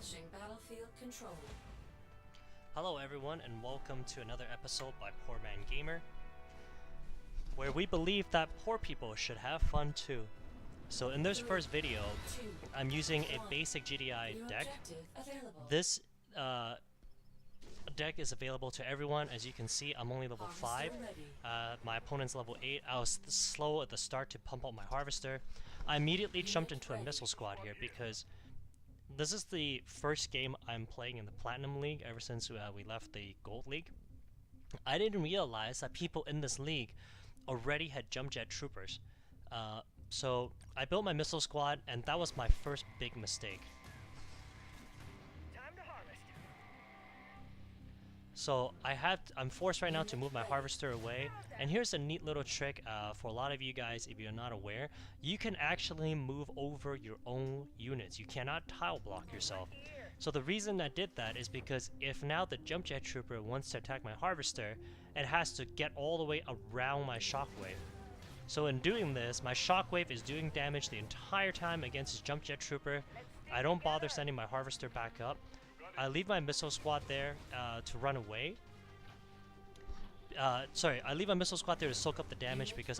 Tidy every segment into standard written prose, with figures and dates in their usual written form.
Establishing battlefield control. Hello everyone and welcome to another episode by Poor Man Gamer, where we believe that poor people should have fun too. So in this first video, I'm using a basic GDI deck. This deck is available to everyone. As you can see, I'm only level 5. My opponent's level 8. I was slow at the start to pump out my harvester. I immediately jumped into a missile squad here because this is the first game I'm playing in the Platinum League ever since we left the Gold League. I didn't realize that people in this league already had jump jet troopers. So I built my missile squad, and that was my first big mistake. So I'm forced right now to move my harvester away, and here's a neat little trick for a lot of you guys. If you're not aware, you can actually move over your own units. You cannot tile block yourself. So the reason I did that is because if now the jump jet trooper wants to attack my harvester, it has to get all the way around my shockwave. So in doing this, my shockwave is doing damage the entire time against his jump jet trooper. I don't bother sending my harvester back up. I leave my missile squad there to run away. I leave my missile squad there to soak up the damage because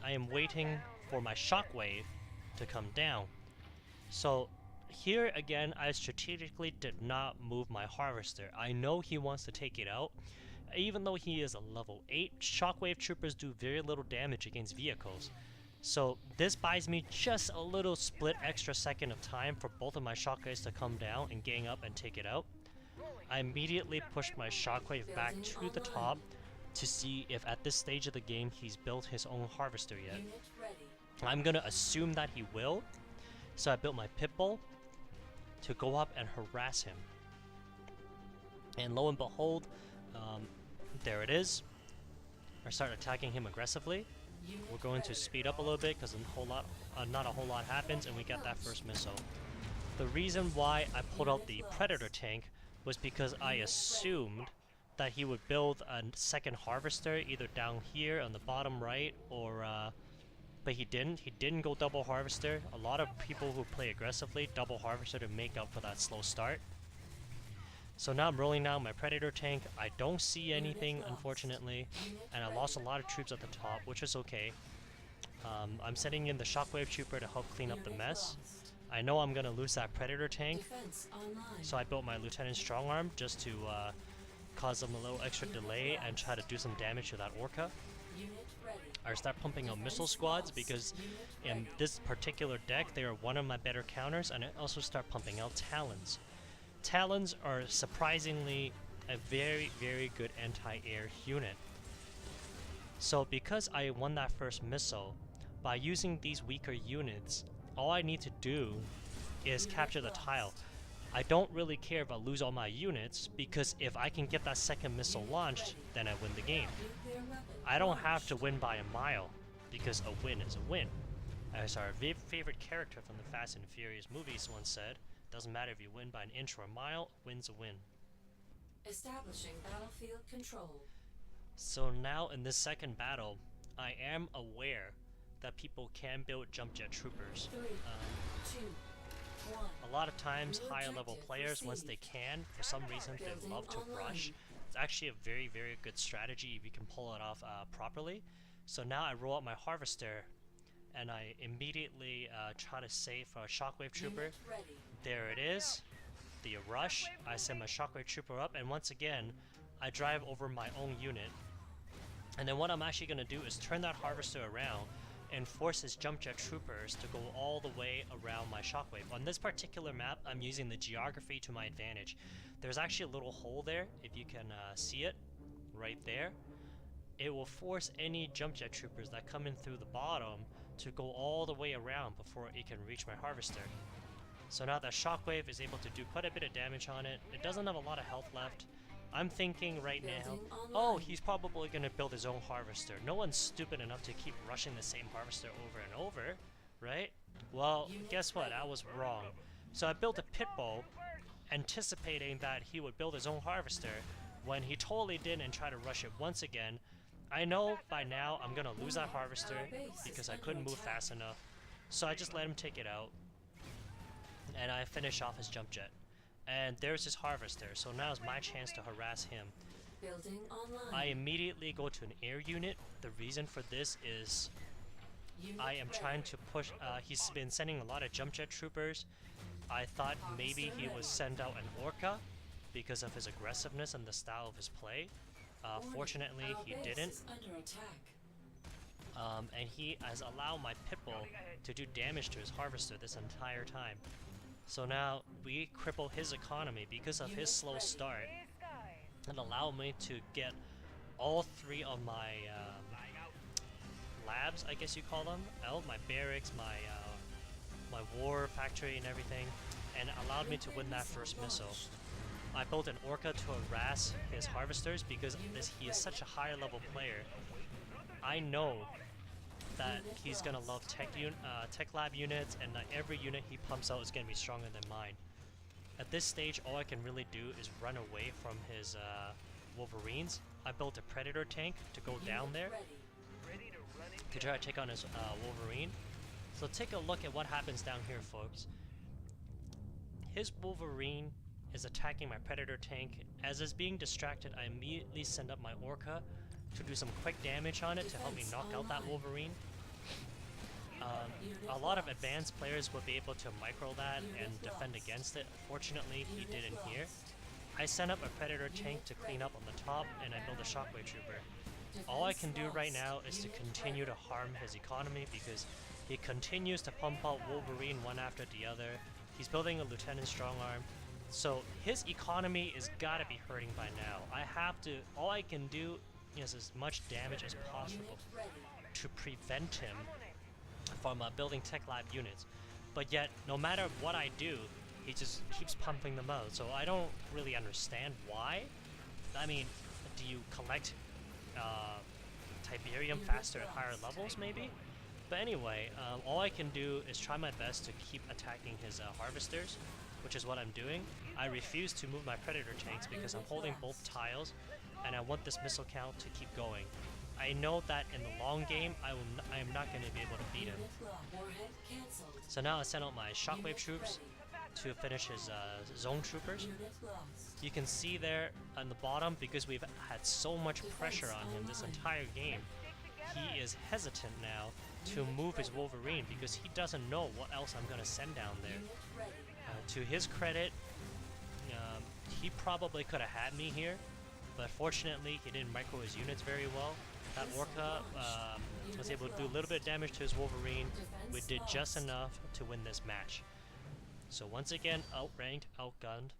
I am waiting for my shockwave to come down. So here again, I strategically did not move my harvester. I know he wants to take it out. Even though he is a level 8, shockwave troopers do very little damage against vehicles. So this buys me just a little split extra second of time for both of my shockwaves to come down and gang up and take it out. I immediately pushed my shockwave back to the top to see if at this stage of the game he's built his own harvester yet. I'm gonna assume that he will, so I built my pitbull to go up and harass him. And lo and behold, there it is. I start attacking him aggressively. We're going to speed up a little bit because not a whole lot happens, and we get that first missile. The reason why I pulled out the Predator tank was because I assumed that he would build a second harvester either down here on the bottom right, or but he didn't. He didn't go double harvester. A lot of people who play aggressively double harvester to make up for that slow start. So now I'm rolling down my Predator tank. I don't see anything, unfortunately, and I lost a lot of troops at the top, which is okay. I'm sending in the Shockwave Trooper to help clean up the mess. I know I'm going to lose that Predator tank, so I built my Lieutenant Strongarm just to cause them a little extra delay and try to do some damage to that Orca. I start pumping out missile squads because in this particular deck they are one of my better counters, and I also start pumping out Talons. Talons are surprisingly a very, very good anti-air unit. So because I won that first missile, by using these weaker units, all I need to do is capture the tile. I don't really care if I lose all my units, because if I can get that second missile launched, then I win the game. I don't have to win by a mile, because a win is a win. As our favorite character from the Fast and Furious movies once said, doesn't matter if you win by an inch or a mile, win's a win. Establishing battlefield control. So now in this second battle, I am aware that people can build jump jet troopers. 3, 2, 1. A lot of times, higher level players, once they can, for some reason they love to rush. It's actually a very, very good strategy if you can pull it off properly. So now I roll out my harvester, and I immediately try to save a Shockwave Trooper. There it is, the rush. I send my Shockwave Trooper up, and once again, I drive over my own unit. And then what I'm actually going to do is turn that harvester around and force his jump jet troopers to go all the way around my shockwave. On this particular map, I'm using the geography to my advantage. There's actually a little hole there, if you can see it, right there. It will force any jump jet troopers that come in through the bottom to go all the way around before it can reach my harvester. So now that shockwave is able to do quite a bit of damage on it. It doesn't have a lot of health left. I'm thinking right now, oh, he's probably going to build his own harvester. No one's stupid enough to keep rushing the same harvester over and over, right? Well, guess what? I was wrong. So I built a pitbull, anticipating that he would build his own harvester, when he totally didn't and tried to rush it once again. I know by now I'm going to lose that harvester because I couldn't move fast enough. So I just let him take it out, and I finish off his jump jet. And there's his harvester, so now is my chance to harass him. Building online. I immediately go to an air unit. The reason for this is Unit I am ready. trying to push, he's been sending a lot of jump jet troopers. I thought maybe he would send out an orca because of his aggressiveness and the style of his play. Warning, Fortunately, our he base didn't. is under attack. And he has allowed my Pitbull to do damage to his harvester this entire time. So now we cripple his economy because of his slow start and allow me to get all three of my labs, I guess you call them, out, my barracks, my war factory and everything, and allowed me to win that first missile. I built an orca to harass his harvesters because he is such a higher level player. I know that he's gonna love tech lab units, and every unit he pumps out is gonna be stronger than mine. At this stage, all I can really do is run away from his Wolverines. I built a Predator tank to go down there to try to take on his Wolverine. So take a look at what happens down here, folks. His Wolverine is attacking my Predator tank. As it's being distracted, I immediately send up my Orca to do some quick damage on it to help me knock out that Wolverine. A lot of advanced players will be able to micro that and defend against it. Fortunately, he didn't here. I sent up a Predator tank to clean up on the top, and I build a Shockwave Trooper. All I can do right now is to continue to harm his economy because he continues to pump out Wolverine one after the other. He's building a Lieutenant Strongarm. So his economy is gotta be hurting by now. All I can do is as much damage as possible to prevent him from building tech lab units. But yet, no matter what I do, he just keeps pumping them out. So I don't really understand why. I mean, do you collect Tiberium faster at higher levels, maybe? But anyway, all I can do is try my best to keep attacking his harvesters, which is what I'm doing. I refuse to move my Predator tanks because I'm holding both tiles, and I want this missile count to keep going. I know that in the long game, I am not going to be able to beat him. So now I send out my Shockwave troops to finish his zone troopers. You can see there on the bottom, because we've had so much pressure on him this entire game, he is hesitant now to move his Wolverine because he doesn't know what else I'm going to send down there. To his credit, he probably could have had me here, but fortunately he didn't micro his units very well. That Orca was able to do a little bit of damage to his Wolverine. We did just enough to win this match. So once again, outranked, outgunned,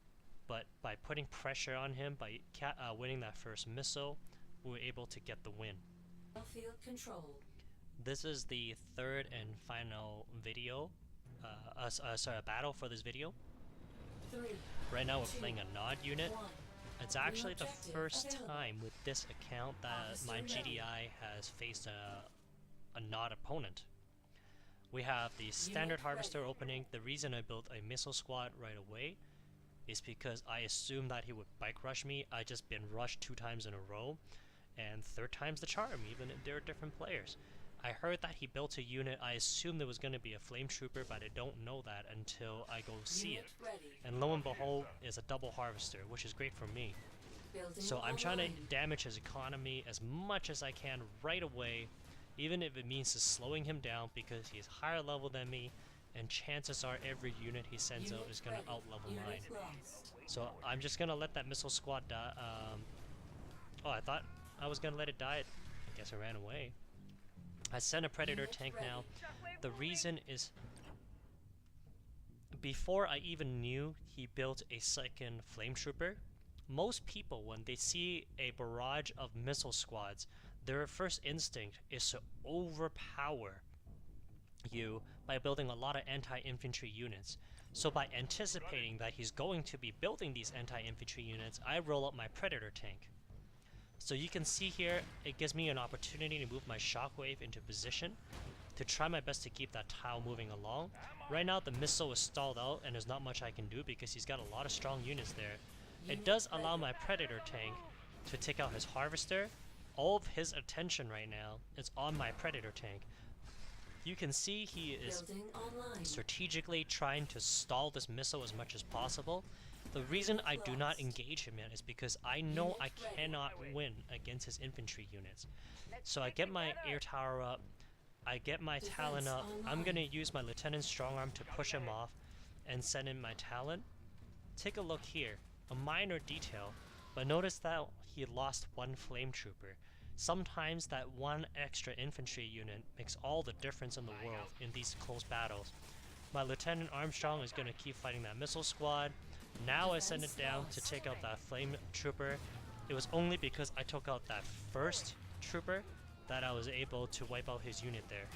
but by putting pressure on him, by winning that first missile, we were able to get the win. Battlefield control. This is the third and final video, battle for this video. 3, Right now we're playing a Nod unit. 1. It's actually the objective first available. time with this account that my GDI has faced a Nod opponent. We have the standard harvester opening. The reason I built a missile squad right away is because I assumed that he would bike rush me. I just been rushed 2 times in a row, and third time's the charm, even if they're different players. I heard that he built a unit. I assumed there was going to be a flame trooper, but I don't know that until I go see it. And lo and behold, is a double harvester, which is great for me. So I'm trying to damage his economy as much as I can right away, even if it means just slowing him down because he's higher level than me, and chances are every unit he sends out is going to outlevel mine. So I'm just going to let that missile squad die. Oh, I thought I was going to let it die. I guess I ran away. I sent a Predator tank now. The reason is, before I even knew he built a second flame trooper, most people, when they see a barrage of missile squads, their first instinct is to overpower you by building a lot of anti-infantry units. So by anticipating that he's going to be building these anti-infantry units, I roll up my Predator tank. So you can see here, it gives me an opportunity to move my Shockwave into position to try my best to keep that tile moving along. Right now the missile is stalled out and there's not much I can do because he's got a lot of strong units there. It does allow my Predator tank to take out his harvester. All of his attention right now is on my Predator tank. You can see he is strategically trying to stall this missile as much as possible. The reason I do not engage him yet is because I know I cannot win against his infantry units. So I get my air tower up, I get my Talon up. I'm gonna use my Lieutenant's strong arm to push him off and send in my Talon. Take a look here, a minor detail, but notice that he lost one flame trooper. Sometimes that one extra infantry unit makes all the difference in the world in these close battles. My Lieutenant Armstrong is gonna keep fighting that missile squad. Now I send it down to take out that flame trooper. It was only because I took out that first trooper that I was able to wipe out his unit there.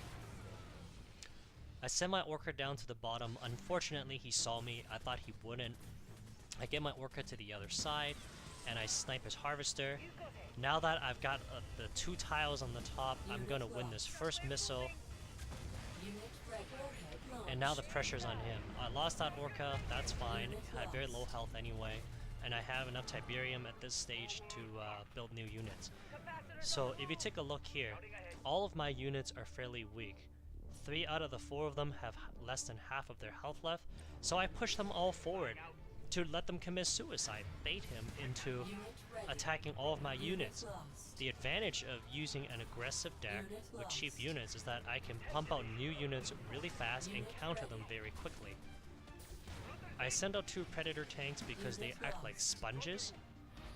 I send my Orca down to the bottom. Unfortunately, he saw me. I thought he wouldn't. I get my Orca to the other side, and I snipe his Harvester. Now that I've got the 2 tiles on the top, I'm gonna win this first missile. And now the pressure's on him. I lost that Orca, that's fine. Had very low health anyway. And I have enough Tiberium at this stage to build new units. So if you take a look here, all of my units are fairly weak. 3 out of the 4 of them have less than half of their health left. So I push them all forward to let them commit suicide, bait him into attacking all of my units. The advantage of using an aggressive deck with cheap units is that I can pump out new units really fast and counter them very quickly. I send out 2 Predator tanks because they act like sponges,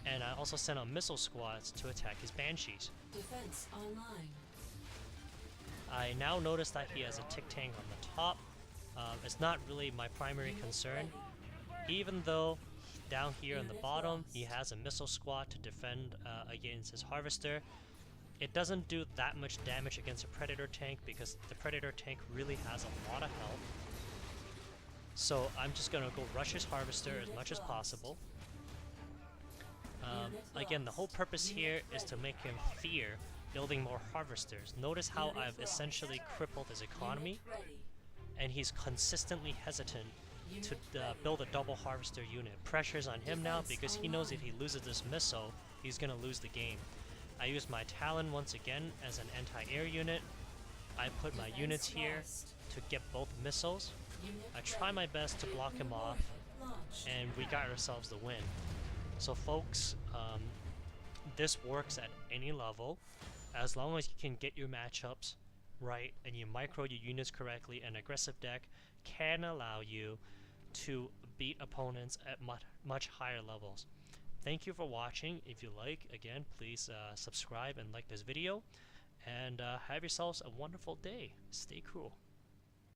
and I also send out missile squads to attack his Banshees. Defense online. I now notice that he has a tick tank on the top. It's not really my primary concern, even though down here on the bottom he has a missile squad to defend against his Harvester. It doesn't do that much damage against a Predator tank because the Predator tank really has a lot of health. So I'm just gonna go rush his Harvester as much as possible. Again, the whole purpose here is to make him fear building more Harvesters. Notice how I've essentially crippled his economy, and he's consistently hesitant to build a double Harvester unit. Pressure's on him now because he knows if he loses this missile, he's gonna lose the game. I use my Talon once again as an anti-air unit. I put my units here to get both missiles. I try my best to block him off, and we got ourselves the win. So folks, this works at any level. As long as you can get your matchups right and you micro your units correctly, an aggressive deck can allow you to beat opponents at much higher levels. Thank you for watching. If you like, again, please subscribe and like this video, and have yourselves a wonderful day. Stay cool.